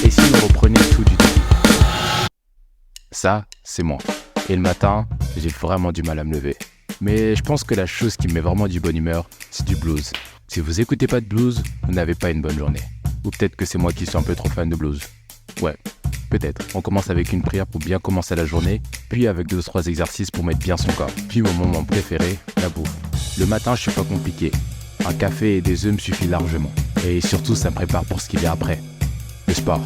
Et si vous reprenez tout du début? Ça, c'est moi. Et le matin, j'ai vraiment du mal à me lever. Mais je pense que la chose qui me met vraiment du bonne humeur, c'est du blues. Si vous écoutez pas de blues, vous n'avez pas une bonne journée. Ou peut-être que c'est moi qui suis un peu trop fan de blues. Ouais, peut-être. On commence avec une prière pour bien commencer la journée, puis avec 2-3 exercices pour mettre bien son corps. Puis mon moment préféré, la bouffe. Le matin, je suis pas compliqué. Un café et des œufs me suffit largement. Et surtout, ça me prépare pour ce qui vient après. Le sport.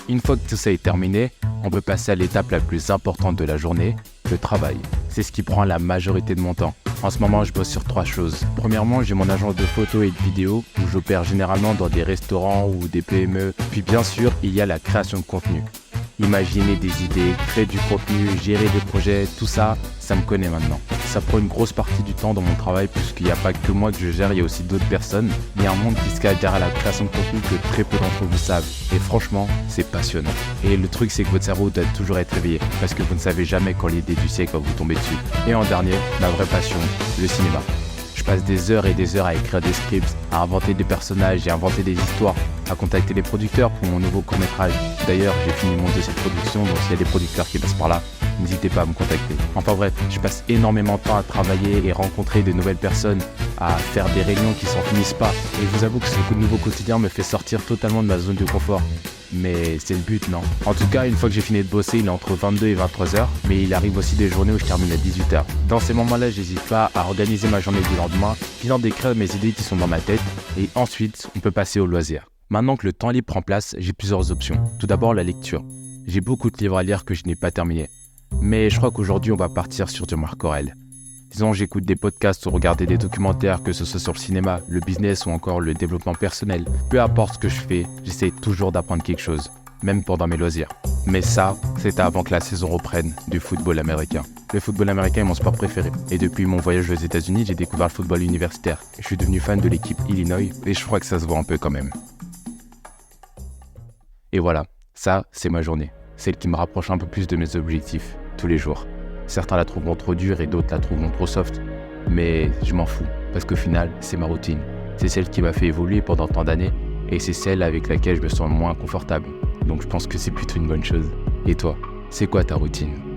Une fois que tout ça est terminé, on peut passer à l'étape la plus importante de la journée, le travail. C'est ce qui prend la majorité de mon temps. En ce moment, je bosse sur 3 choses. Premièrement, j'ai mon agence de photos et de vidéos où j'opère généralement dans des restaurants ou des PME. Puis bien sûr, il y a la création de contenu. Imaginer des idées, créer du contenu, gérer des projets, tout ça, ça me connaît maintenant. Ça prend une grosse partie du temps dans mon travail puisqu'il n'y a pas que moi que je gère, il y a aussi d'autres personnes. Il y a un monde qui se cache derrière la création de contenu que très peu d'entre vous savent. Et franchement, c'est passionnant. Et le truc, c'est que votre cerveau doit toujours être réveillé parce que vous ne savez jamais quand l'idée du siècle va vous tomber dessus. Et en dernier, ma vraie passion, le cinéma. Je passe des heures et des heures à écrire des scripts, à inventer des personnages et à inventer des histoires, à contacter les producteurs pour mon nouveau court-métrage. D'ailleurs, j'ai fini mon dossier de production, donc s'il y a des producteurs qui passent par là, n'hésitez pas à me contacter. Enfin bref, je passe énormément de temps à travailler et rencontrer de nouvelles personnes, à faire des réunions qui s'en finissent pas. Et je vous avoue que ce nouveau quotidien me fait sortir totalement de ma zone de confort. Mais c'est le but, non? En tout cas, une fois que j'ai fini de bosser, il est entre 22 et 23 heures, mais il arrive aussi des journées où je termine à 18 heures. Dans ces moments-là, j'hésite pas à organiser ma journée du lendemain, puis d'en décrire mes idées qui sont dans ma tête, et ensuite, on peut passer au loisir. Maintenant que le temps libre prend place, j'ai plusieurs options. Tout d'abord, la lecture. J'ai beaucoup de livres à lire que je n'ai pas terminés. Mais je crois qu'aujourd'hui, on va partir sur du Marc Aurèle. Disons, j'écoute des podcasts ou regarder des documentaires, que ce soit sur le cinéma, le business ou encore le développement personnel. Peu importe ce que je fais, j'essaie toujours d'apprendre quelque chose, même pendant mes loisirs. Mais ça, c'était avant que la saison reprenne du football américain. Le football américain est mon sport préféré. Et depuis mon voyage aux États-Unis, j'ai découvert le football universitaire. Je suis devenu fan de l'équipe Illinois et je crois que ça se voit un peu quand même. Et voilà, ça, c'est ma journée. Celle qui me rapproche un peu plus de mes objectifs, tous les jours. Certains la trouveront trop dure et d'autres la trouveront trop soft. Mais je m'en fous, parce qu'au final, c'est ma routine. C'est celle qui m'a fait évoluer pendant tant d'années, et c'est celle avec laquelle je me sens le moins confortable. Donc je pense que c'est plutôt une bonne chose. Et toi, c'est quoi ta routine ?